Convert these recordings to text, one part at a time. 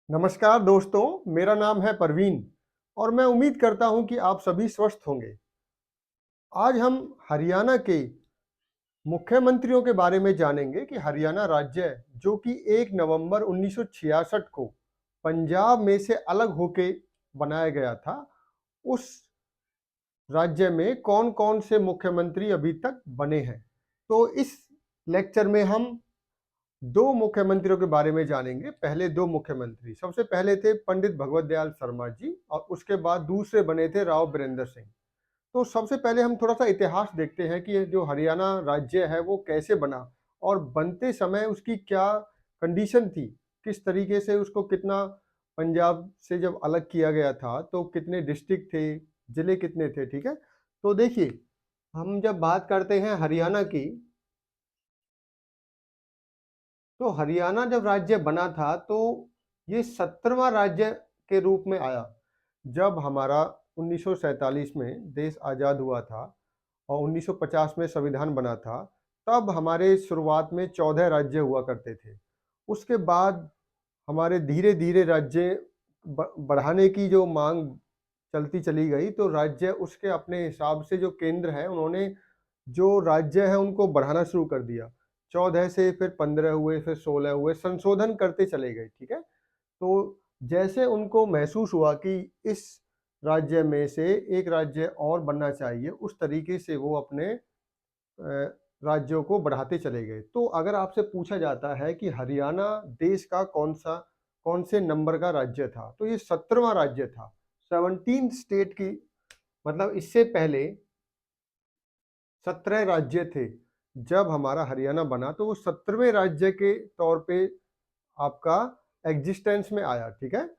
नमस्कार दोस्तों, मेरा नाम है परवीन और मैं उम्मीद करता हूं कि आप सभी स्वस्थ होंगे। आज हम हरियाणा के मुख्यमंत्रियों के बारे में जानेंगे कि हरियाणा राज्य जो कि 1 नवंबर 1966 को पंजाब में से अलग होके बनाया गया था, उस राज्य में कौन-कौन से मुख्यमंत्री अभी तक बने हैं। तो इस लेक्चर में हम 2 मुख्यमंत्रियों के बारे में जानेंगे। पहले 2 मुख्यमंत्री, सबसे पहले थे पंडित भगवत दयाल शर्मा जी और उसके बाद दूसरे बने थे राव बिरेंद्र सिंह। तो सबसे पहले हम थोड़ा-सा इतिहास देखते हैं कि ये जो हरियाणा राज्य है वो कैसे बना और बनते समय उसकी क्या कंडीशन थी, किस तरीके से उसको कितना पंजाब से जब अलग किया गया था तो कितने डिस्ट्रिक्ट थे, जिले कितने थे, ठीक है? तो देखिए, हम जब बात करते हैं हरियाणा की, तो हरियाणा जब राज्य बना था तो ये 17वां राज्य के रूप में आया। जब हमारा 1947 में देश आज़ाद हुआ था और 1950 में संविधान बना था, तब हमारे शुरुआत में 14 राज्य हुआ करते थे। उसके बाद हमारे धीरे-धीरे राज्य बढ़ाने की जो मांग चलती चली गई, तो राज्य उसके अपने हिसाब से जो केंद्र है, उन्होंने जो राज्य है उनको बढ़ाना शुरू कर दिया। 14 से फिर 15 हुए, फिर 16 हुए, संशोधन करते चले गए, ठीक है? तो जैसे उनको महसूस हुआ कि इस राज्य में से एक राज्य और बनना चाहिए, उस तरीके से वो अपने राज्यों को बढ़ाते चले गए। तो अगर आपसे पूछा जाता है कि हरियाणा देश का कौन से नंबर का राज्य था, तो ये 17वां राज्य था। 17 स्टेट की, मतलब इससे पहले 17 राज्य थे। जब हमारा हरियाणा बना तो वो 17वें राज्य के तौर पे आपका एग्जिस्टेंस में आया, ठीक है?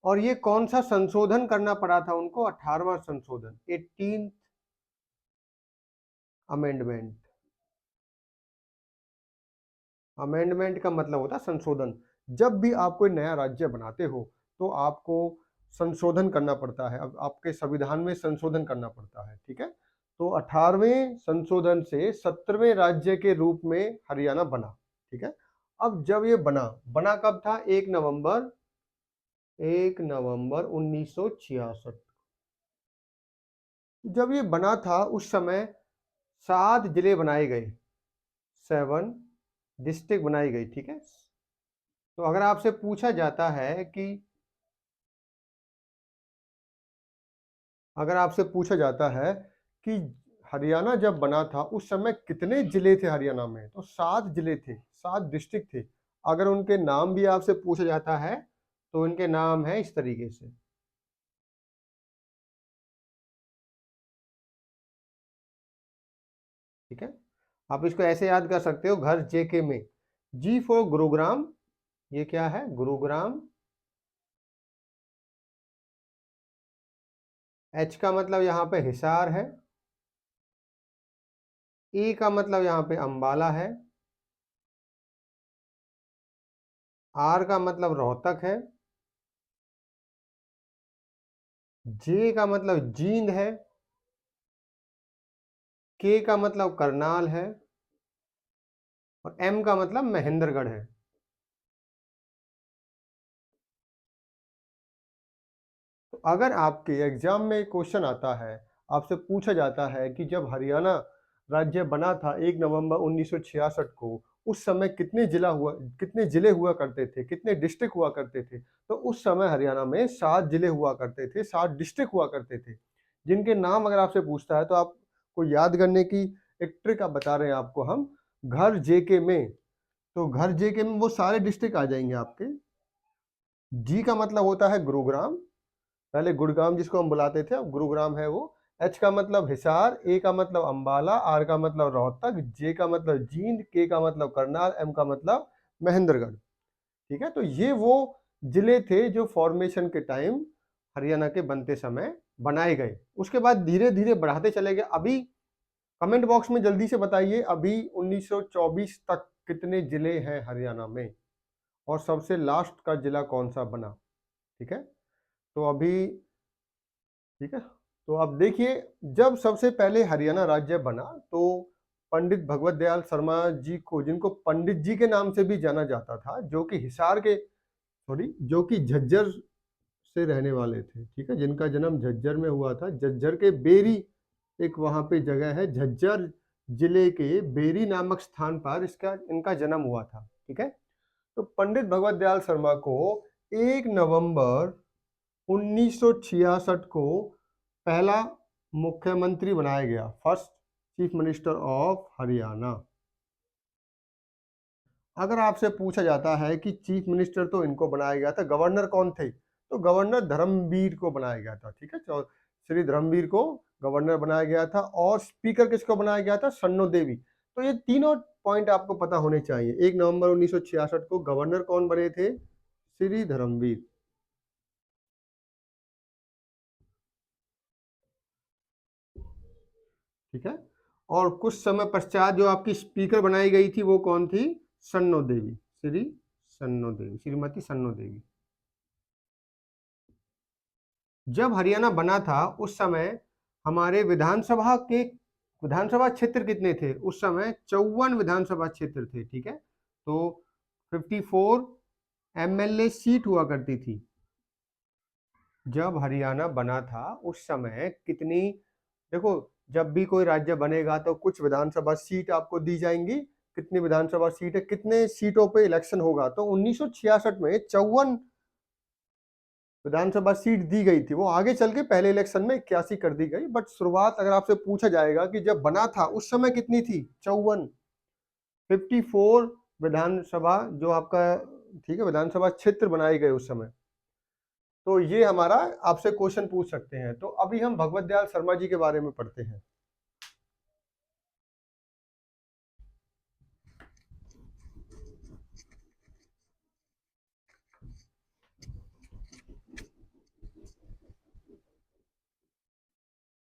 और ये कौन-सा संशोधन करना पड़ा था उनको? 18वां संशोधन, 18th अमेंडमेंट। अमेंडमेंट का मतलब होता है संशोधन। जब भी आप कोई नया राज्य बनाते हो, तो आपको संशोधन करना पड़ता है। अब आपके संविधान में संशोधन करना पड़ता है, ठीक है? तो 18वें संशोधन से 17वें राज्य के रूप में हरियाणा बना, ठीक है? अब जब ये बना कब था? 1 नवंबर 1966। जब ये बना था उस समय 7 जिले बनाए गए, 7 डिस्ट्रिक्ट बनाई गई, ठीक है? तो अगर आपसे पूछा जाता है कि अगर आपसे पूछा जाता है कि हरियाणा जब बना था उस समय कितने जिले थे हरियाणा में, तो 7 जिले थे, 7 डिस्ट्रिक्ट थे। अगर उनके नाम भी आपसे पूछा जाता है तो इनके नाम है इस तरीके से, ठीक है? आप इसको ऐसे याद कर सकते हो, घर जेके में। जी फॉर गुरुग्राम, ये क्या है? गुरुग्राम। एच का मतलब यहाँ पे हिसार है। ई का मतलब यहाँ पे अंबाला है। आर का मतलब रोहतक है। जे का मतलब जींद है। के का मतलब करनाल है और एम का मतलब महेंद्रगढ़ है। तो अगर आपके एग्जाम में क्वेश्चन आता है, आपसे पूछा जाता है कि जब हरियाणा राज्य बना था 1 नवंबर 1966 को, उस समय कितने जिले हुआ करते थे, कितने डिस्ट्रिक्ट हुआ करते थे, तो उस समय हरियाणा में 7 जिले हुआ करते थे, 7 डिस्ट्रिक्ट हुआ करते थे, जिनके नाम अगर आपसे पूछता है तो आपको याद करने की एक ट्रिक आप बता रहे हैं आपको हम, घर जेके में। तो घर जेके में वो सारे डिस्ट्रिक्ट आ जाएंगे आपके। जी का मतलब होता है गुरुग्राम, पहले गुड़गांव जिसको हम बुलाते थे, अब गुरुग्राम है वो। एच का मतलब हिसार, ए का मतलब अंबाला, आर का मतलब रोहतक, जे का मतलब जींद, के का मतलब करनाल, एम का मतलब महेंद्रगढ़, ठीक है? तो ये वो जिले थे जो फॉर्मेशन के टाइम हरियाणा के बनते समय बनाए गए। उसके बाद धीरे धीरे बढ़ाते चले गए। अभी कमेंट बॉक्स में जल्दी से बताइए, अभी 1924 तक कितने जिले हैं हरियाणा में और सबसे लास्ट का जिला कौन सा बना, ठीक है? तो अभी, ठीक है, तो अब देखिए, जब सबसे पहले हरियाणा राज्य बना तो पंडित भगवत दयाल शर्मा जी को, जिनको पंडित जी के नाम से भी जाना जाता था, जो कि हिसार के सॉरी, जो कि झज्जर से रहने वाले थे, ठीक है, जिनका जन्म झज्जर में हुआ था। झज्जर के बेरी, एक वहाँ पे जगह है, झज्जर जिले के बेरी नामक स्थान पर इसका इनका जन्म हुआ था, ठीक है। तो पंडित भगवत दयाल शर्मा को 1 नवंबर 1966 को पहला मुख्यमंत्री बनाया गया, first chief minister of Haryana. अगर आपसे पूछा जाता है कि चीफ मिनिस्टर तो इनको बनाया गया था, गवर्नर कौन थे, तो गवर्नर धर्मवीर को बनाया गया था, ठीक है, श्री धर्मवीर को गवर्नर बनाया गया था। और स्पीकर किसको बनाया गया था, सन्नो देवी। तो ये तीनों पॉइंट आपको पता होने चाहिए। 1 नवंबर 1966 को गवर्नर कौन बने थे, श्री धर्मवीर, ठीक है। और कुछ समय पश्चात जो आपकी स्पीकर बनाई गई थी वो कौन थी, सन्नो देवी, श्री सन्नो देवी, श्रीमती सन्नो देवी। जब हरियाणा बना था उस समय हमारे विधानसभा क्षेत्र कितने थे उस समय, 54 विधानसभा क्षेत्र थे, ठीक है। तो 54 एमएलए सीट हुआ करती थी। जब हरियाणा बना था उस समय कितनी, देखो, जब भी कोई राज्य बनेगा तो कुछ विधानसभा सीट आपको दी जाएंगी। कितनी विधानसभा सीट है, कितने सीटों पे इलेक्शन होगा, तो 1966 में 54 विधानसभा सीट दी गई थी। वो आगे चल के पहले इलेक्शन में 81 कर दी गई, बट शुरुआत अगर आपसे पूछा जाएगा कि जब बना था उस समय कितनी थी, 54, 54 विधानसभा जो आपका, ठीक है, विधानसभा क्षेत्र बनाए गए उस समय। तो ये हमारा आपसे क्वेश्चन पूछ सकते हैं। तो अभी हम भगवत दयाल शर्मा जी के बारे में पढ़ते हैं।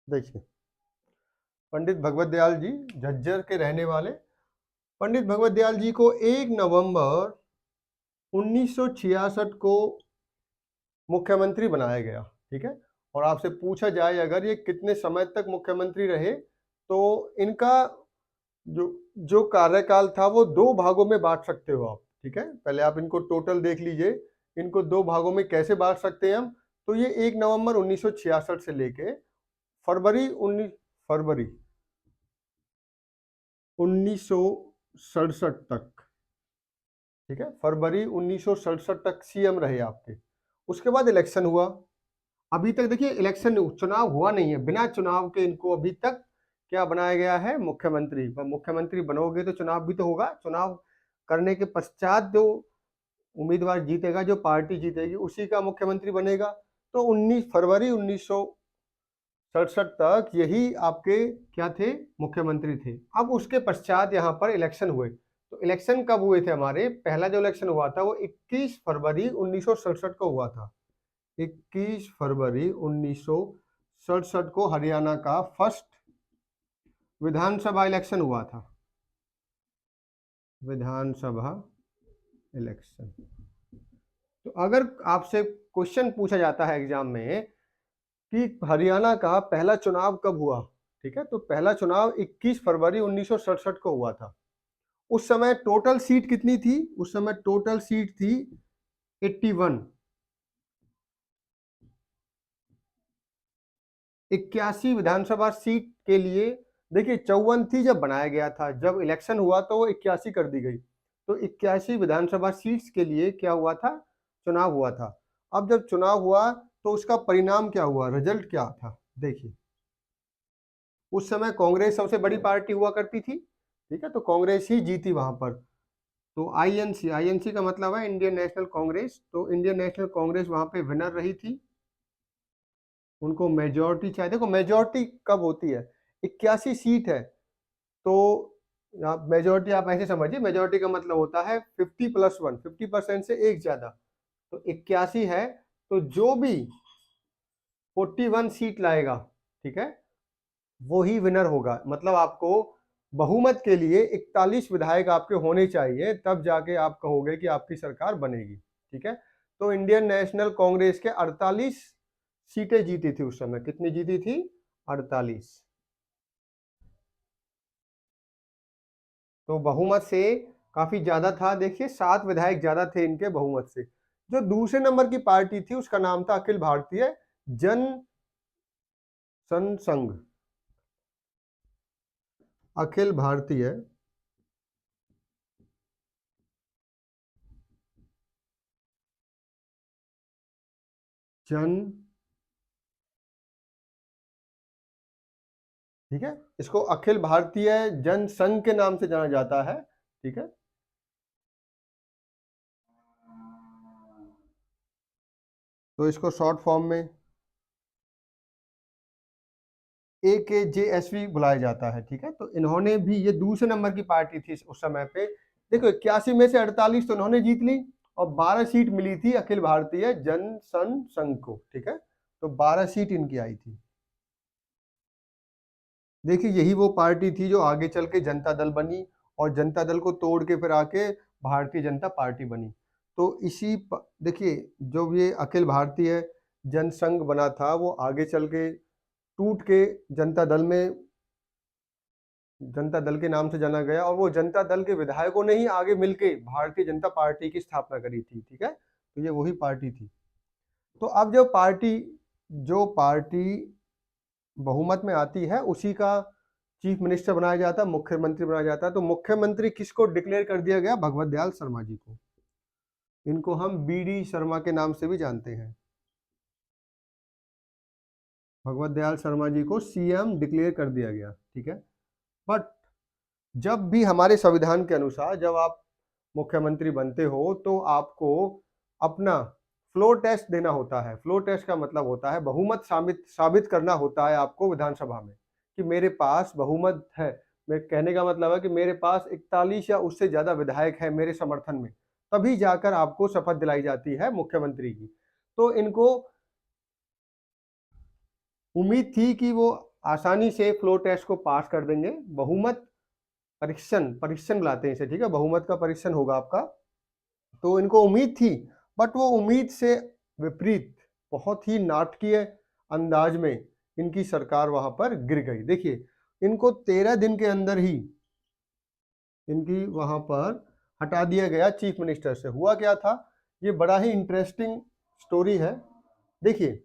देखिए, पंडित भगवत दयाल जी झज्जर के रहने वाले। पंडित भगवत दयाल जी को 1 नवंबर 1966 को मुख्यमंत्री बनाया गया, ठीक है। और आपसे पूछा जाए अगर ये कितने समय तक मुख्यमंत्री रहे, तो इनका जो जो कार्यकाल था वो 2 भागों में बांट सकते हो आप, ठीक है। पहले आप इनको टोटल देख लीजिए, इनको 2 भागों में कैसे बांट सकते हैं हम। तो ये 1 नवंबर 1966 से लेके फरवरी 1967 तक, ठीक है, फरवरी 1967 तक सीएम रहे आपके। उसके बाद इलेक्शन हुआ। अभी तक देखिए इलेक्शन चुनाव हुआ नहीं है, बिना चुनाव के इनको अभी तक क्या बनाया गया है, मुख्यमंत्री। मुख्यमंत्री बनोगे तो चुनाव भी तो होगा, चुनाव करने के पश्चात जो उम्मीदवार जीतेगा, जो पार्टी जीतेगी, उसी का मुख्यमंत्री बनेगा। तो 19 फरवरी 1967 तक यही आपके क्या थे, मुख्यमंत्री थे। अब उसके पश्चात यहाँ पर इलेक्शन हुए। तो इलेक्शन कब हुए थे हमारे, पहला जो इलेक्शन हुआ था वो 21 फरवरी 1967 को हुआ था। 21 फरवरी 1967 को हरियाणा का फर्स्ट विधानसभा इलेक्शन हुआ था, विधानसभा इलेक्शन। तो अगर आपसे क्वेश्चन पूछा जाता है एग्जाम में कि हरियाणा का पहला चुनाव कब हुआ, ठीक है, तो पहला चुनाव 21 फरवरी 1967 को हुआ था। उस समय टोटल सीट कितनी थी, उस समय टोटल सीट थी 81, 81 विधानसभा सीट के लिए। देखिए 54 थी जब बनाया गया था, जब इलेक्शन हुआ तो वो 81 कर दी गई। तो 81 विधानसभा सीट्स के लिए क्या हुआ था, चुनाव हुआ था। अब जब चुनाव हुआ तो उसका परिणाम क्या हुआ, रिजल्ट क्या था, देखिए। उस समय कांग्रेस सबसे बड़ी पार्टी हुआ करती थी, ठीक है, तो कांग्रेस ही जीती वहां पर। तो आईएनसी, आईएनसी का मतलब है इंडियन नेशनल कांग्रेस, तो इंडियन नेशनल कांग्रेस वहां पे विनर रही थी। उनको मेजोरिटी चाहिए। देखो मेजोरिटी कब होती है, 81 सीट है, तो आप मेजोरिटी आप ऐसे समझिए, मेजोरिटी का मतलब होता है 50+1, 50% से एक ज्यादा। तो 81 है, तो जो भी 41 सीट लाएगा, ठीक है, वो ही विनर होगा। मतलब आपको बहुमत के लिए 41 विधायक आपके होने चाहिए, तब जाके आप कहोगे कि आपकी सरकार बनेगी, ठीक है। तो इंडियन नेशनल कांग्रेस के 48 सीटें जीती थी उस समय। कितनी जीती थी, 48। तो बहुमत से काफी ज्यादा था। देखिए 7 विधायक ज्यादा थे इनके बहुमत से। जो दूसरे नंबर की पार्टी थी उसका नाम था अखिल भारतीय जन संघ। अखिल भारतीय जन, ठीक है, इसको अखिल भारतीय जन संघ के नाम से जाना जाता है, ठीक है। तो इसको शॉर्ट फॉर्म में AKJSV बुलाया जाता है, ठीक है। तो इन्होंने भी, ये दूसरे नंबर की पार्टी थी उस समय पे। देखो 81 में से 48 तो इन्होंने जीत ली और 12 सीट मिली थी अखिल भारतीय जन संघ को, ठीक है। तो 12 सीट इनकी आई थी। देखिए यही वो पार्टी थी जो आगे चल के जनता दल बनी और जनता दल को तोड़ के फिर आके भारतीय जनता पार्टी बनी। तो देखिए जो ये अखिल भारतीय जनसंघ बना था वो आगे चल के टूट के जनता दल में, जनता दल के नाम से जाना गया और वो जनता दल के विधायकों ने ही आगे मिलके भारतीय जनता पार्टी की स्थापना करी थी, ठीक है। तो ये वही पार्टी थी। तो अब जो पार्टी बहुमत में आती है उसी का चीफ मिनिस्टर बनाया जाता है, मुख्यमंत्री बनाया जाता है। तो मुख्यमंत्री किसको डिक्लेयर कर दिया गया? भगवत दयाल शर्मा जी को। इनको हम BD शर्मा के नाम से भी जानते हैं। भगवत दयाल शर्मा जी को CM डिक्लेयर कर दिया गया, ठीक है। बट जब भी हमारे संविधान के अनुसार जब आप मुख्यमंत्री बनते हो तो आपको अपना फ्लोर टेस्ट देना होता है। फ्लोर टेस्ट का मतलब होता है बहुमत साबित करना होता है आपको विधानसभा में कि मेरे पास बहुमत है। मैं कहने का मतलब है कि मेरे पास 41 या उससे ज्यादा विधायक है मेरे समर्थन में, तभी जाकर आपको शपथ दिलाई जाती है मुख्यमंत्री की। तो इनको उम्मीद थी कि वो आसानी से फ्लोर टेस्ट को पास कर देंगे। बहुमत परीक्षण बुलाते हैं इसे, ठीक है, बहुमत का परीक्षण होगा आपका। तो इनको उम्मीद थी, बट वो उम्मीद से विपरीत बहुत ही नाटकीय अंदाज में इनकी सरकार वहां पर गिर गई। देखिए इनको 13 दिन के अंदर ही इनकी वहां पर हटा दिया गया चीफ मिनिस्टर से। हुआ क्या था, ये बड़ा ही इंटरेस्टिंग स्टोरी है। देखिए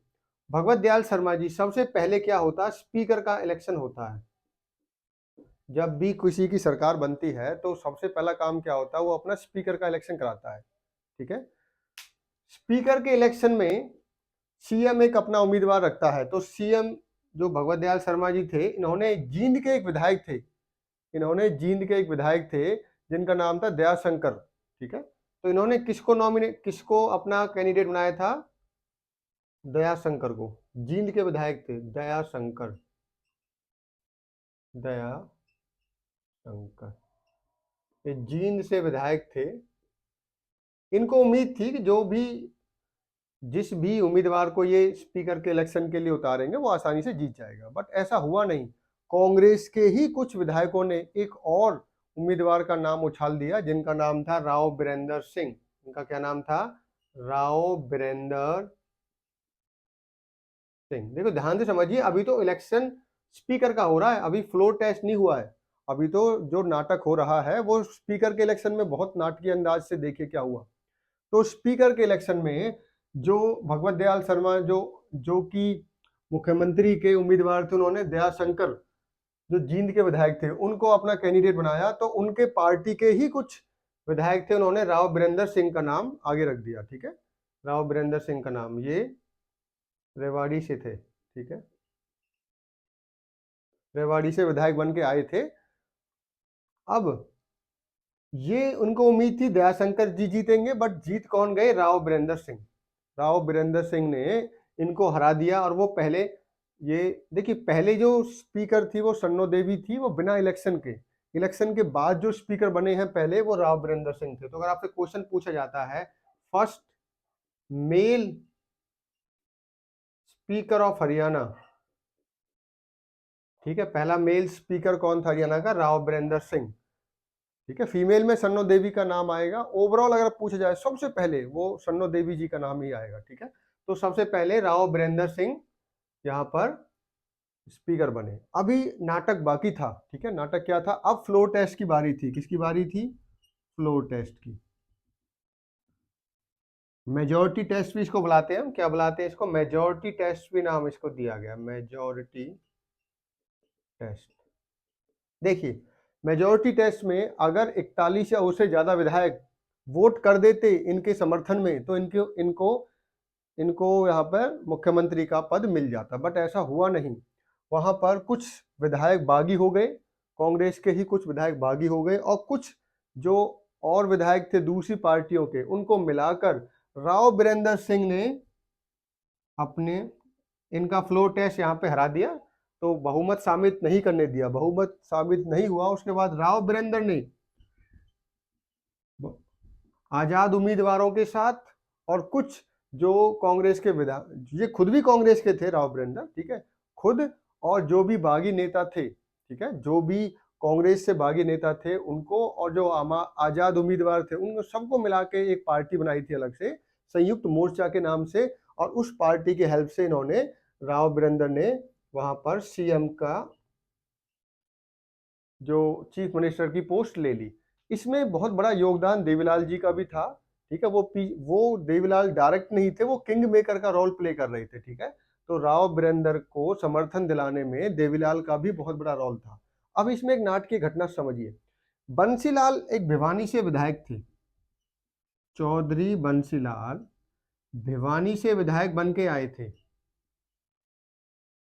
भगवत दयाल शर्मा जी, सबसे पहले क्या होता है, स्पीकर का इलेक्शन होता है। जब भी किसी की सरकार बनती है तो सबसे पहला काम क्या होता है, वो अपना स्पीकर का इलेक्शन कराता है, ठीक है। स्पीकर के इलेक्शन में CM एक अपना उम्मीदवार रखता है। तो CM जो भगवत दयाल शर्मा जी थे, इन्होंने जींद के एक विधायक थे जिनका नाम था दयाशंकर, ठीक है। तो इन्होंने किसको अपना कैंडिडेट बनाया था? दयाशंकर को। जींद के विधायक थे दयाशंकर, ये जींद से विधायक थे। इनको उम्मीद थी कि जिस भी उम्मीदवार को ये स्पीकर के इलेक्शन के लिए उतारेंगे वो आसानी से जीत जाएगा। बट ऐसा हुआ नहीं। कांग्रेस के ही कुछ विधायकों ने एक और उम्मीदवार का नाम उछाल दिया जिनका नाम था राव बिरेंदर सिंह। इनका क्या नाम था? राव बिरेंदर सिंह। देखो ध्यान से समझिए, अभी तो इलेक्शन स्पीकर का हो रहा है, अभी फ्लोर टेस्ट नहीं हुआ है। अभी तो जो नाटक हो रहा है वो स्पीकर के इलेक्शन में बहुत नाटकीय अंदाज से देखिए क्या हुआ। तो स्पीकर के इलेक्शन में जो भगवत दयाल शर्मा जो कि मुख्यमंत्री के उम्मीदवार थे, उन्होंने दयाशंकर जो जींद के विधायक थे उनको अपना कैंडिडेट बनाया। तो उनके पार्टी के ही कुछ विधायक थे, उन्होंने राव बिरेंदर सिंह का नाम आगे रख दिया, ठीक है। राव बिरेंदर सिंह का नाम, ये रेवाड़ी से थे, ठीक है, रेवाड़ी से विधायक बन के आए थे। अब ये उनको उम्मीद थी दयाशंकर जी जीतेंगे, बट जीत कौन गए? राव बिरेंदर सिंह। राव बिरेंदर सिंह ने इनको हरा दिया। और वो पहले, ये देखिए पहले जो स्पीकर थी वो सन्नो देवी थी, वो बिना इलेक्शन के बाद जो स्पीकर बने हैं पहले, वो राव बिरेंदर सिंह थे। तो अगर आपसे क्वेश्चन पूछा जाता है first male speaker of Haryana, ठीक है, पहला मेल स्पीकर कौन था हरियाणा का? राव बिरेंदर सिंह, ठीक है। फीमेल में सन्नो देवी का नाम आएगा। ओवरऑल अगर पूछा जाए सबसे पहले वो सन्नो देवी जी का नाम ही आएगा, ठीक है। तो सबसे पहले राव बिरेंदर सिंह यहाँ पर स्पीकर बने। अभी नाटक बाकी था, ठीक है। नाटक क्या था? अब फ्लोर टेस्ट की बारी थी। किसकी बारी थी? फ्लोर टेस्ट की। मेजोरिटी टेस्ट भी इसको बुलाते हैं, हम क्या बुलाते हैं इसको, मेजोरिटी टेस्ट भी नाम इसको दिया गया, मेजोरिटी टेस्ट। देखिए, मेजोरिटी टेस्ट में अगर 41 या उससे ज्यादा विधायक वोट कर देते इनके समर्थन में तो इनको इनको इनको यहाँ पर मुख्यमंत्री का पद मिल जाता, बट ऐसा हुआ नहीं। वहां पर कुछ विधायक बागी हो गए, कांग्रेस के ही कुछ विधायक बागी हो गए, और कुछ जो और विधायक थे दूसरी पार्टियों के, उनको मिलाकर राव बिरेंद्र सिंह ने अपने इनका फ्लोर टेस्ट यहाँ पे हरा दिया। तो बहुमत साबित नहीं करने दिया, बहुमत साबित नहीं हुआ। उसके बाद राव बिरेंद्र ने आजाद उम्मीदवारों के साथ और कुछ जो कांग्रेस के विधायक, ये खुद भी कांग्रेस के थे राव बिरेंद्र, ठीक है, खुद, और जो भी बागी नेता थे, ठीक है, जो भी कांग्रेस से बागी नेता थे उनको, और जो आजाद उम्मीदवार थे उनको सबको मिला के एक पार्टी बनाई थी अलग से, संयुक्त मोर्चा के नाम से। और उस पार्टी की हेल्प से इन्होंने, राव बिरेंद्र ने वहां पर सीएम का जो चीफ मिनिस्टर की पोस्ट ले ली। इसमें बहुत बड़ा योगदान देवीलाल जी का भी था, ठीक है। वो देवीलाल डायरेक्ट नहीं थे, वो किंग मेकर का रोल प्ले कर रहे थे, ठीक है। तो राव बिरेंद्र को समर्थन दिलाने में देवीलाल का भी बहुत बड़ा रोल था। अब इसमें एक नाटकीय घटना समझिए। बंसीलाल एक भिवानी से विधायक थे, चौधरी बंसीलाल भिवानी से विधायक बन के आए थे।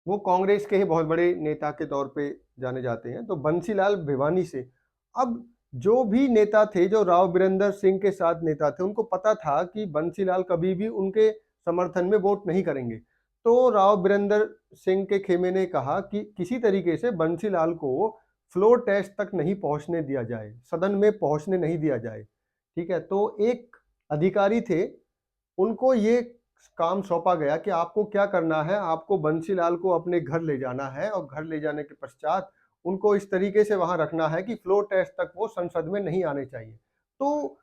वो कांग्रेस के ही बहुत बड़े नेता के तौर पे जाने जाते हैं। तो बंसीलाल भिवानी से, अब जो भी नेता थे जो राव बिरेंद्र सिंह के साथ नेता थे, उनको पता था कि बंसीलाल कभी भी उनके समर्थन में वोट नहीं करेंगे। तो राव बिरेंद्र सिंह के खेमे ने कहा कि किसी तरीके से बंसीलाल को फ्लोर टेस्ट तक नहीं पहुंचने दिया जाए, सदन में पहुंचने नहीं दिया जाए, ठीक है। तो एक अधिकारी थे, उनको ये काम सौंपा गया कि आपको क्या करना है, आपको बंसीलाल को अपने घर ले जाना है, और घर ले जाने के पश्चात उनको इस तरीके से वहां रखना है कि फ्लोर टेस्ट तक वो संसद में नहीं आने चाहिए। तो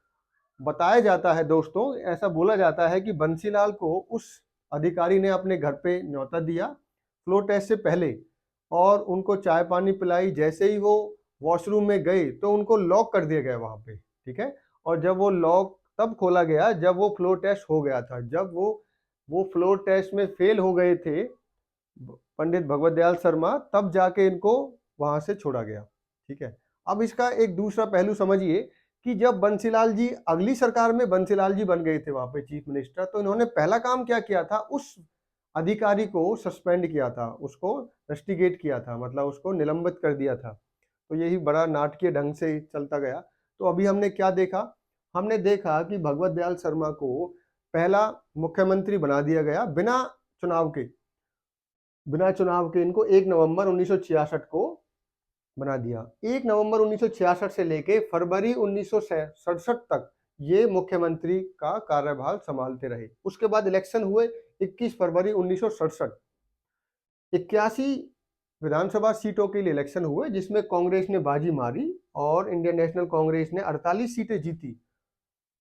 बताया जाता है दोस्तों, ऐसा बोला जाता है कि बंसीलाल को उस अधिकारी ने अपने घर पे न्योता दिया फ्लोर टेस्ट से पहले, और उनको चाय पानी पिलाई। जैसे ही वो वॉशरूम में गए तो उनको लॉक कर दिया गया वहां पे, ठीक है। और जब वो लॉक तब खोला गया जब वो फ्लोर टेस्ट हो गया था, जब वो फ्लोर टेस्ट में फेल हो गए थे पंडित भगवत दयाल शर्मा, तब जाके इनको वहां से छोड़ा गया, ठीक है। अब इसका एक दूसरा पहलू समझिए कि जब बंसीलाल जी अगली सरकार में बंसीलाल जी बन गए थे वहां पे चीफ मिनिस्टर, तो इन्होंने पहला काम क्या किया था, उस अधिकारी को सस्पेंड किया था, उसको रस्टिकेट किया था, मतलब उसको निलंबित कर दिया था। तो यही बड़ा नाटकीय ढंग से चलता गया। तो अभी हमने क्या देखा, हमने देखा कि भगवत दयाल शर्मा को पहला मुख्यमंत्री बना दिया गया चुनाव के बिना चुनाव के इनको 1 नवंबर 1966 को बना दिया। 1 नवंबर 1966 से लेके फरवरी 1967 तक ये मुख्यमंत्री का कार्यभार संभालते रहे। उसके बाद इलेक्शन हुए 21 फरवरी 1967। 81 विधानसभा सीटों के लिए इलेक्शन हुए, जिसमें कांग्रेस ने बाजी मारी और इंडियन नेशनल कांग्रेस ने 48 सीटें जीती।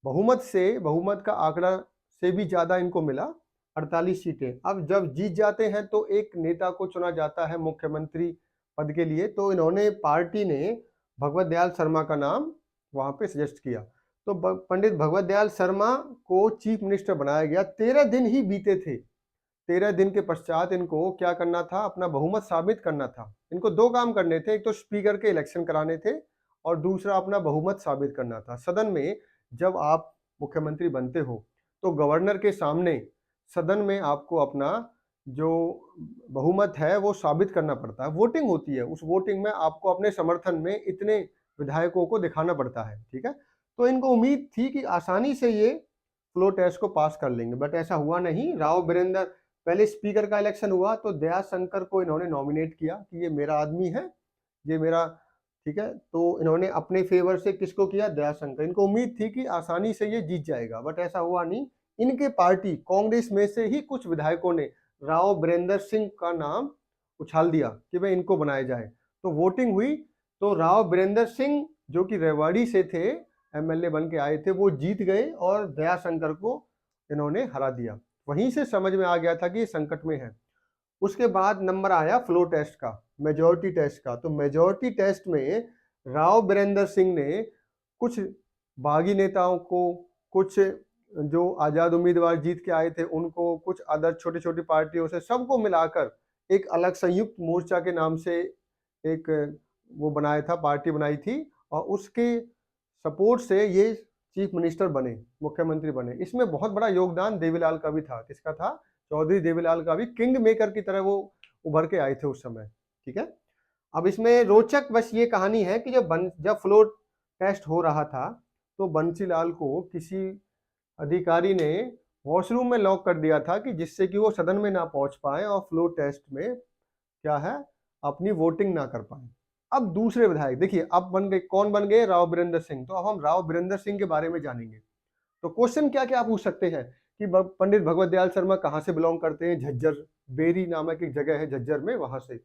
बहुमत का आंकड़ा से भी ज्यादा इनको मिला, 48 सीटें। अब जब जीत जाते हैं तो एक नेता को चुना जाता है मुख्यमंत्री पद के लिए। तो इन्होंने, पार्टी ने भगवत दयाल शर्मा का नाम वहां पे सजेस्ट किया। तो पंडित भगवत दयाल शर्मा को चीफ मिनिस्टर बनाया गया। 13 दिन ही बीते थे। 13 दिन के पश्चात इनको क्या करना था, अपना बहुमत साबित करना था। इनको दो काम करने थे, एक तो स्पीकर के इलेक्शन कराने थे और दूसरा अपना बहुमत साबित करना था। सदन में जब आप मुख्यमंत्री बनते हो तो गवर्नर के सामने सदन में आपको अपना जो बहुमत है वो साबित करना पड़ता है। वोटिंग होती है, उस वोटिंग में आपको अपने समर्थन में इतने विधायकों को दिखाना पड़ता है, ठीक है। तो इनको उम्मीद थी कि आसानी से ये फ्लो टेस्ट को पास कर लेंगे, बट ऐसा हुआ नहीं। राव बिरेंद्र, पहले स्पीकर का इलेक्शन हुआ तो दया शंकर को इन्होंने नॉमिनेट किया कि ये मेरा आदमी है, ये मेरा, ठीक है। तो इन्होंने अपने फेवर से किसको किया, दयाशंकर। इनको उम्मीद थी कि आसानी से ये जीत जाएगा, बट ऐसा हुआ नहीं। इनके पार्टी कांग्रेस में से ही कुछ विधायकों ने राव बिरेंद्र सिंह का नाम उछाल दिया कि भाई इनको बनाया जाए। तो वोटिंग हुई तो राव बिरेंद्र सिंह जो कि रेवाड़ी से थे, एमएलए बन के आए थे, वो जीत गए और दयाशंकर को इन्होंने हरा दिया। वहीं से समझ में आ गया था कि ये संकट में है। उसके बाद नंबर आया फ्लोर टेस्ट का, मेजोरिटी टेस्ट का। तो मेजोरिटी टेस्ट में राव बिरेंद्र सिंह ने कुछ बागी नेताओं को, कुछ जो आज़ाद उम्मीदवार जीत के आए थे उनको, कुछ अदर छोटी-छोटी पार्टियों से, सबको मिलाकर एक अलग संयुक्त मोर्चा के नाम से एक वो बनाया था, पार्टी बनाई थी और उसके सपोर्ट से ये चीफ मिनिस्टर बने, मुख्यमंत्री बने। इसमें बहुत बड़ा योगदान देवीलाल का भी था। किसका था? चौधरी देवीलाल का भी। किंग मेकर की तरह वो उभर के आए थे उस समय, ठीक है? अब इसमें रोचक बस ये कहानी है कि जब फ्लोर टेस्ट हो रहा था, तो बंसीलाल को किसी अधिकारी ने वॉशरूम में लॉक कर दिया था कि जिससे कि वो सदन में ना पहुंच पाए और फ्लोर टेस्ट में क्या है, अपनी वोटिंग ना कर पाए। अब दूसरे विधायक देखिए, अब बन गए, कौन बन गए? राव बिरेंद्र सिंह। तो अब हम राव बिरेंद्र सिंह के बारे में जानेंगे। तो क्वेश्चन क्या क्या पूछ सकते हैं कि पंडित भगवत दयाल शर्मा कहाँ से बिलोंग करते हैं? झज्जर, बेरी नामक एक जगह है झज्जर में, वहां से।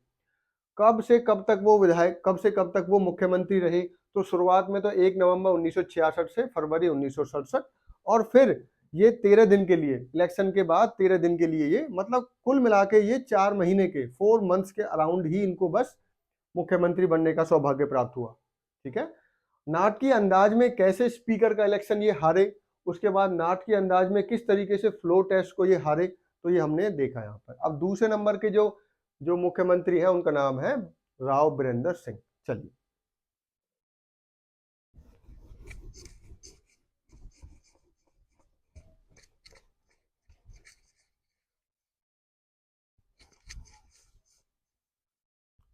कब से कब तक वो विधायक, कब से कब तक वो मुख्यमंत्री रहे? तो शुरुआत में तो 1 नवंबर 1966 से फरवरी 1967, और फिर ये 13 दिन के लिए, इलेक्शन के बाद 13 दिन के लिए, ये मतलब कुल मिला के ये 4 महीने के 4 मंथ्स के अराउंड ही इनको बस मुख्यमंत्री बनने का सौभाग्य प्राप्त हुआ, ठीक है? नाटकीय अंदाज में कैसे स्पीकर का इलेक्शन ये हारे, उसके बाद नाटकीय अंदाज में किस तरीके से फ्लोर टेस्ट को ये हारे, तो ये हमने देखा यहाँ पर। अब दूसरे नंबर के जो जो मुख्यमंत्री हैं उनका नाम है राव बिरेंद्र सिंह। चलिए,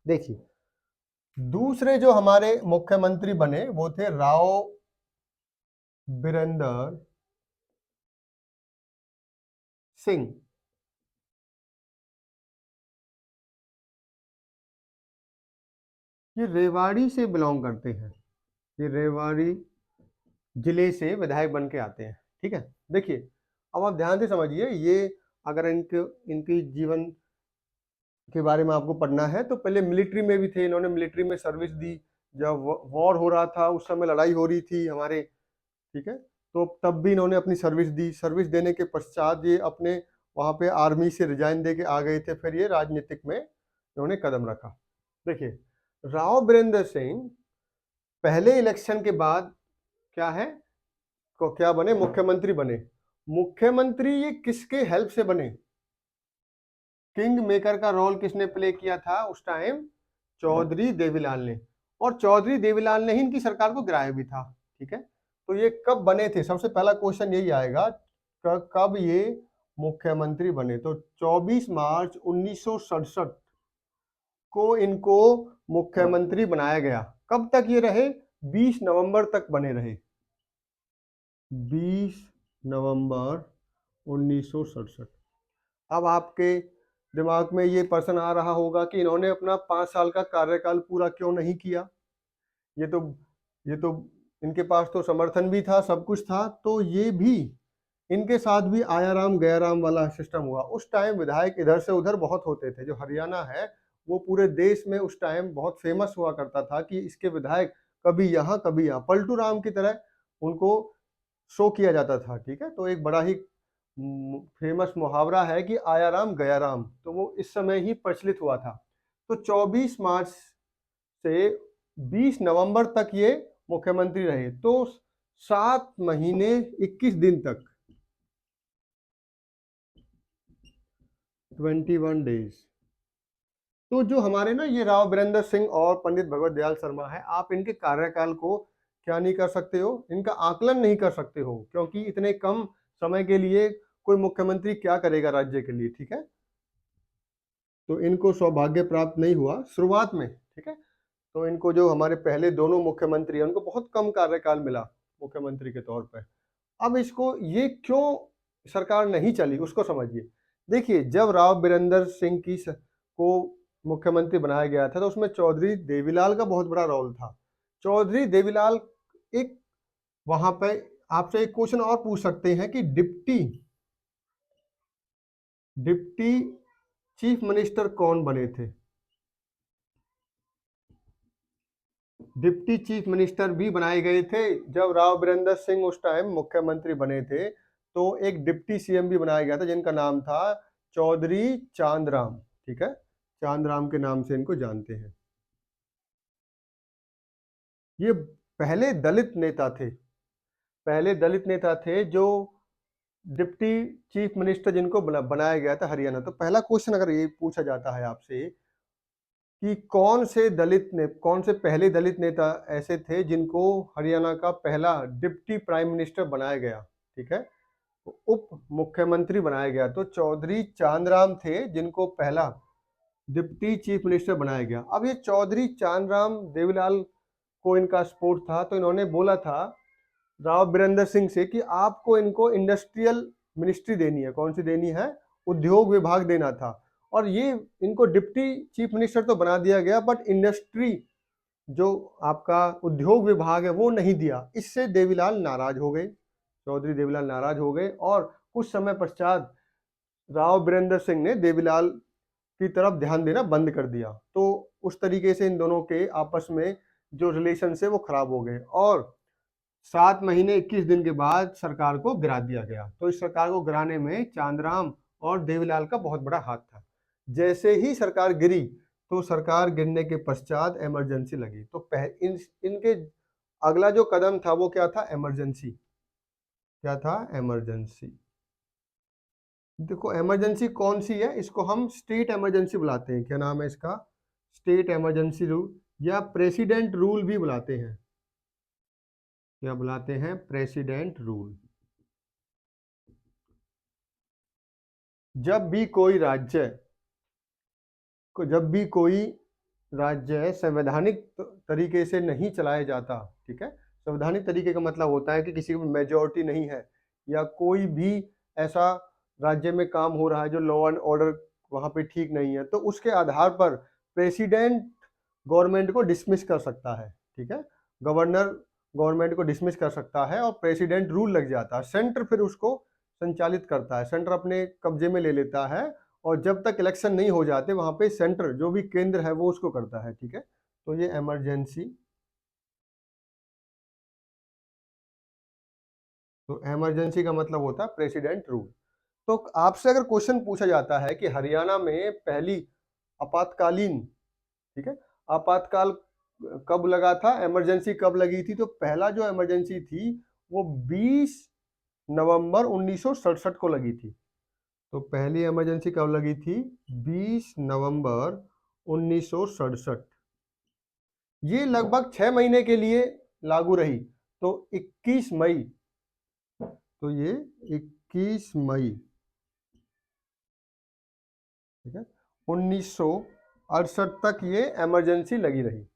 देखिए, दूसरे जो हमारे मुख्यमंत्री बने वो थे राव बिरेंद्र सिंह। ये रेवाड़ी से बिलोंग करते हैं, ये रेवाड़ी जिले से विधायक बन के आते हैं, ठीक है? देखिए, अब आप ध्यान से समझिए, ये अगर इनकी जीवन के बारे में आपको पढ़ना है तो पहले मिलिट्री में भी थे, इन्होंने मिलिट्री में सर्विस दी। जब वॉर हो रहा था उस समय, लड़ाई हो रही थी हमारे, ठीक है, तो तब भी इन्होंने अपनी सर्विस दी। सर्विस देने के पश्चात ये अपने वहाँ पे आर्मी से रिजाइन दे के आ गए थे, फिर ये राजनीतिक में इन्होंने कदम रखा। देखिए, राव बिरेंद्र सिंह पहले इलेक्शन के बाद क्या है, को क्या बने? मुख्यमंत्री बने। मुख्यमंत्री ये किसके हेल्प से बने? किंग मेकर का रोल किसने प्ले किया था उस टाइम? चौधरी देवीलाल ने। और चौधरी देवीलाल ने ही इनकी सरकार को गिराया भी था, ठीक है? तो ये कब बने थे? सबसे पहला क्वेश्चन यही आएगा, कब ये मुख्यमंत्री बने? तो 24 मार्च 1967 को इनको मुख्यमंत्री बनाया गया। कब तक ये रहे? 20 नवंबर तक बने रहे, 20 नवंबर 1967। अब आपके दिमाग में ये प्रश्न आ रहा होगा कि इन्होंने अपना 5 साल का कार्यकाल पूरा क्यों नहीं किया? ये तो ये तो इनके पास तो समर्थन भी था, सब कुछ था, तो ये भी इनके साथ भी आया राम गया राम वाला सिस्टम हुआ। उस टाइम विधायक इधर से उधर बहुत होते थे। जो हरियाणा है वो पूरे देश में उस टाइम बहुत फेमस हुआ करता था कि इसके विधायक कभी यहाँ कभी यहाँ, पलटू राम की तरह उनको शो किया जाता था, ठीक है? तो एक बड़ा ही फेमस मुहावरा है कि आया राम गया राम, तो वो इस समय ही प्रचलित हुआ था। तो 24 मार्च से 20 नवंबर तक ये मुख्यमंत्री रहे, तो 7 महीने 21 दिन तक, 21 डेज। तो जो हमारे ना ये राव बिरेंद्र सिंह और पंडित भगवत दयाल शर्मा है, आप इनके कार्यकाल को क्या नहीं कर सकते हो? इनका आकलन नहीं कर सकते हो, क्योंकि इतने कम समय के लिए कोई मुख्यमंत्री क्या करेगा राज्य के लिए, ठीक है? तो इनको सौभाग्य प्राप्त नहीं हुआ शुरुआत में, ठीक है? तो इनको, जो हमारे पहले दोनों मुख्यमंत्री हैं, उनको बहुत कम कार्यकाल मिला मुख्यमंत्री के तौर पर। अब इसको ये क्यों सरकार नहीं चली, उसको समझिए। देखिए, जब राव बिरेंद्र सिंह को मुख्यमंत्री बनाया गया था तो उसमें चौधरी देवीलाल का बहुत बड़ा रोल था। चौधरी देवीलाल एक, वहां पे आपसे एक क्वेश्चन और पूछ सकते हैं कि डिप्टी डिप्टी चीफ मिनिस्टर कौन बने थे? डिप्टी चीफ मिनिस्टर भी बनाए गए थे। जब राव बिरेंद्र सिंह उस टाइम मुख्यमंत्री बने थे तो एक डिप्टी सीएम भी बनाया गया था जिनका नाम था चौधरी चांदराम, ठीक है? चांदराम के नाम से इनको जानते हैं। ये पहले दलित नेता थे, पहले दलित नेता थे जो डिप्टी चीफ मिनिस्टर जिनको बनाया गया था हरियाणा, तो पहला क्वेश्चन अगर ये पूछा जाता है आपसे कि कौन से पहले दलित नेता ऐसे थे जिनको हरियाणा का पहला डिप्टी प्राइम मिनिस्टर बनाया गया, ठीक है, तो उप मुख्यमंत्री बनाया गया, तो चौधरी चांदराम थे जिनको पहला डिप्टी चीफ मिनिस्टर बनाया गया। अब ये चौधरी चांदराम देवीलाल को इनका सपोर्ट था, तो इन्होंने बोला था राव बीरेंद्र सिंह से कि आपको इनको इंडस्ट्रियल मिनिस्ट्री देनी है। कौन सी देनी है? उद्योग विभाग देना था। और ये इनको डिप्टी चीफ मिनिस्टर तो बना दिया गया, बट इंडस्ट्री जो आपका उद्योग विभाग है वो नहीं दिया। इससे देवीलाल नाराज हो गए, चौधरी देवीलाल नाराज हो गए, और कुछ समय पश्चात राव बीरेंद्र सिंह ने देवीलाल की तरफ ध्यान देना बंद कर दिया। तो उस तरीके से इन दोनों के आपस में जो रिलेशन है वो खराब हो गए, और 7 महीने 21 दिन के बाद सरकार को गिरा दिया गया। तो इस सरकार को गिराने में चांदराम और देवीलाल का बहुत बड़ा हाथ था। जैसे ही सरकार गिरी, तो सरकार गिरने के पश्चात इमरजेंसी लगी। तो इनके अगला जो कदम था वो क्या था? इमरजेंसी। क्या था? इमरजेंसी। देखो इमरजेंसी कौन सी है? इसको हम स्टेट इमरजेंसी बुलाते हैं। क्या नाम है इसका? स्टेट इमरजेंसी रूल, या प्रेसिडेंट रूल भी बुलाते हैं। क्या बुलाते हैं? President rule. जब भी कोई राज्य संवैधानिक तरीके से नहीं चलाया जाता, ठीक है, संवैधानिक तरीके का मतलब होता है कि किसी की मेजोरिटी नहीं है, या कोई भी ऐसा राज्य में काम हो रहा है जो लॉ एंड ऑर्डर वहां पे ठीक नहीं है, तो उसके आधार पर प्रेसिडेंट गवर्नमेंट को डिसमिस कर सकता है, ठीक है, गवर्नर गवर्नमेंट को डिसमिस कर सकता है, और प्रेसिडेंट रूल लग जाता है। सेंटर फिर उसको संचालित करता है, सेंटर अपने कब्जे में ले लेता है, और जब तक इलेक्शन नहीं हो जाते वहां पे सेंटर जो भी केंद्र है वो उसको करता है, ठीक है। तो ये इमरजेंसी। तो इमरजेंसी का मतलब होता है प्रेसिडेंट रूल। तो आपसे अगर क्वेश्चन पूछा जाता है कि हरियाणा में पहली आपातकालीन, ठीक है, आपातकाल कब लगा था, इमरजेंसी कब लगी थी, तो पहला जो इमरजेंसी थी वो 20 नवंबर 1967 को लगी थी। तो पहली इमरजेंसी कब लगी थी? 20 नवंबर 1967। ये लगभग 6 महीने के लिए लागू रही। तो 21 मई, तो ये 21 मई, ठीक है, 1968 तक ये इमरजेंसी लगी रही,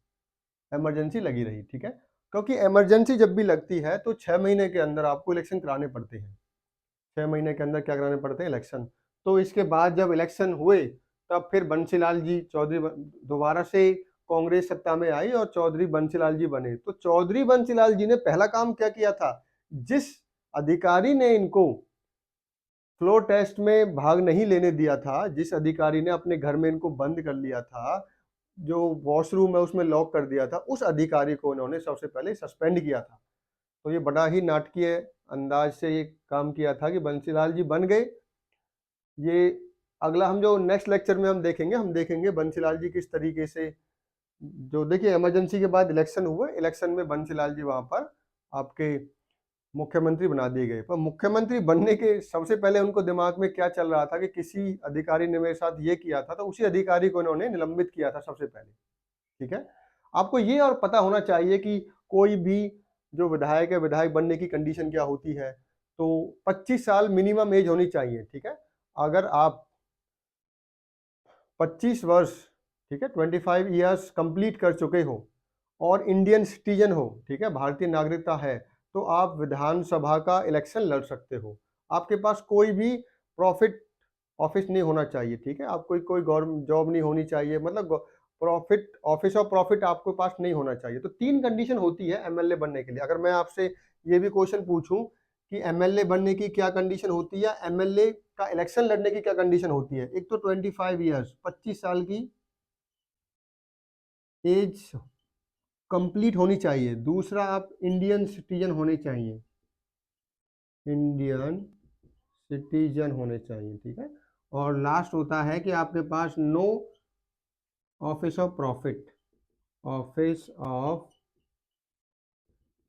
इमरजेंसी लगी रही, ठीक है। क्योंकि इमरजेंसी जब भी लगती है तो 6 महीने के अंदर आपको इलेक्शन कराने पड़ते हैं। 6 महीने के अंदर क्या कराने पड़ते हैं? इलेक्शन। तो इसके बाद जब इलेक्शन हुए, तब फिर बंसीलाल जी चौधरी दोबारा से कांग्रेस सत्ता में आई और चौधरी बंसीलाल जी बने। तो चौधरी बंसीलाल जी ने पहला काम क्या किया था? जिस अधिकारी ने इनको फ्लोर टेस्ट में भाग नहीं लेने दिया था, जिस अधिकारी ने अपने घर में इनको बंद कर लिया था, जो वॉशरूम है उसमें लॉक कर दिया था, उस अधिकारी को उन्होंने सबसे पहले सस्पेंड किया था। तो ये बड़ा ही नाटकीय अंदाज से ये काम किया था कि बंसीलाल जी बन गए। ये अगला हम जो नेक्स्ट लेक्चर में हम देखेंगे बंसीलाल जी किस तरीके से, जो देखिए इमरजेंसी के बाद इलेक्शन हुए, इलेक्शन में बंसीलाल जी वहां पर आपके मुख्यमंत्री बना दिए गए। पर मुख्यमंत्री बनने के सबसे पहले उनको दिमाग में क्या चल रहा था कि किसी अधिकारी ने मेरे साथ ये किया था, तो उसी अधिकारी को इन्होंने निलंबित किया था सबसे पहले, ठीक है। आपको ये और पता होना चाहिए कि कोई भी जो विधायक है, विधायक बनने की कंडीशन क्या होती है। तो 25 साल मिनिमम एज होनी चाहिए, ठीक है। अगर आप 25 वर्ष, ठीक है, 25 ईयर्स कंप्लीट कर चुके हो और इंडियन सिटीजन हो, ठीक है, भारतीय नागरिकता है, तो आप विधानसभा का इलेक्शन लड़ सकते हो। आपके पास कोई भी प्रॉफिट ऑफिस नहीं होना चाहिए, ठीक है, आपको कोई गवर्नमेंट जॉब नहीं होनी चाहिए, मतलब प्रॉफिट ऑफिस ऑफ प्रॉफिट आपके पास नहीं होना चाहिए। तो 3 कंडीशन होती है एमएलए बनने के लिए। अगर मैं आपसे ये भी क्वेश्चन पूछूं कि एमएलए बनने की क्या कंडीशन होती है, एमएलए का इलेक्शन लड़ने की क्या कंडीशन होती है, एक तो 25 ईयर्स, 25 साल की एज कंप्लीट होनी चाहिए। दूसरा, आप इंडियन सिटीजन होने चाहिए, इंडियन सिटीजन होने चाहिए, ठीक है। और लास्ट होता है कि आपके पास no office of profit, office of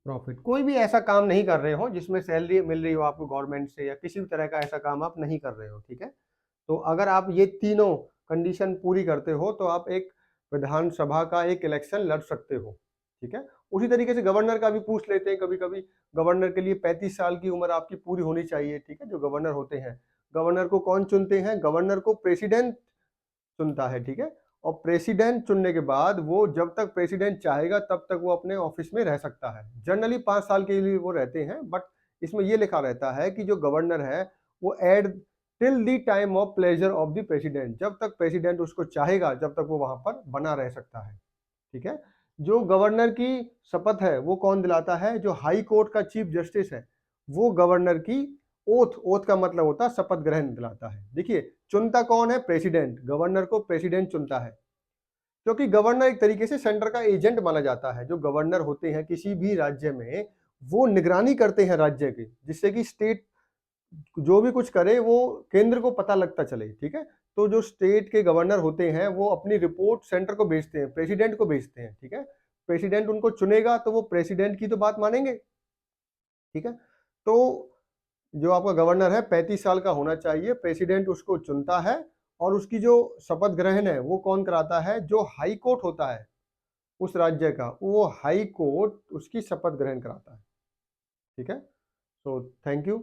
profit, कोई भी ऐसा काम नहीं कर रहे हो जिसमें सैलरी मिल रही हो आपको गवर्नमेंट से, या किसी भी तरह का ऐसा काम आप नहीं कर रहे हो, ठीक है। तो अगर आप ये तीनों कंडीशन पूरी करते हो तो आप एक विधानसभा का एक इलेक्शन लड़ सकते हो, ठीक है। उसी तरीके से गवर्नर का भी पूछ लेते हैं कभी कभी। गवर्नर के लिए 35 साल की उम्र आपकी पूरी होनी चाहिए, ठीक है। जो गवर्नर होते हैं, गवर्नर को कौन चुनते हैं? गवर्नर को प्रेसिडेंट चुनता है, ठीक है। और प्रेसिडेंट चुनने के बाद वो जब तक प्रेसिडेंट चाहेगा तब तक वो अपने ऑफिस में रह सकता है। जनरली 5 साल के लिए वो रहते हैं, बट इसमें ये लिखा रहता है कि जो गवर्नर है वो add till the time of pleasure of the president, जब तक प्रेसिडेंट उसको चाहेगा जब तक वो वहां पर बना रह सकता है, ठीक है। जो गवर्नर की शपथ है वो कौन दिलाता है? जो हाई कोर्ट का चीफ जस्टिस है वो गवर्नर की ओथ, ओथ का मतलब होता है शपथ ग्रहण दिलाता है। देखिए, चुनता कौन है? प्रेसिडेंट। गवर्नर को प्रेसिडेंट चुनता है, क्योंकि गवर्नर एक तरीके से सेंटर का एजेंट माना जाता है। जो गवर्नर होते हैं किसी भी राज्य में, वो निगरानी करते हैं राज्य की, जिससे कि स्टेट जो भी कुछ करे वो केंद्र को पता लगता चले, ठीक है। तो जो स्टेट के गवर्नर होते हैं वो अपनी रिपोर्ट सेंटर को भेजते हैं, प्रेसिडेंट को भेजते हैं, ठीक है। प्रेसिडेंट उनको चुनेगा तो वो प्रेसिडेंट की तो बात मानेंगे, ठीक है। तो जो आपका गवर्नर है 35 साल का होना चाहिए, प्रेसिडेंट उसको चुनता है, और उसकी जो शपथ ग्रहण है वो कौन कराता है? जो हाई कोर्ट होता है उस राज्य का, वो हाई कोर्ट उसकी शपथ ग्रहण कराता है, ठीक है। So thank you.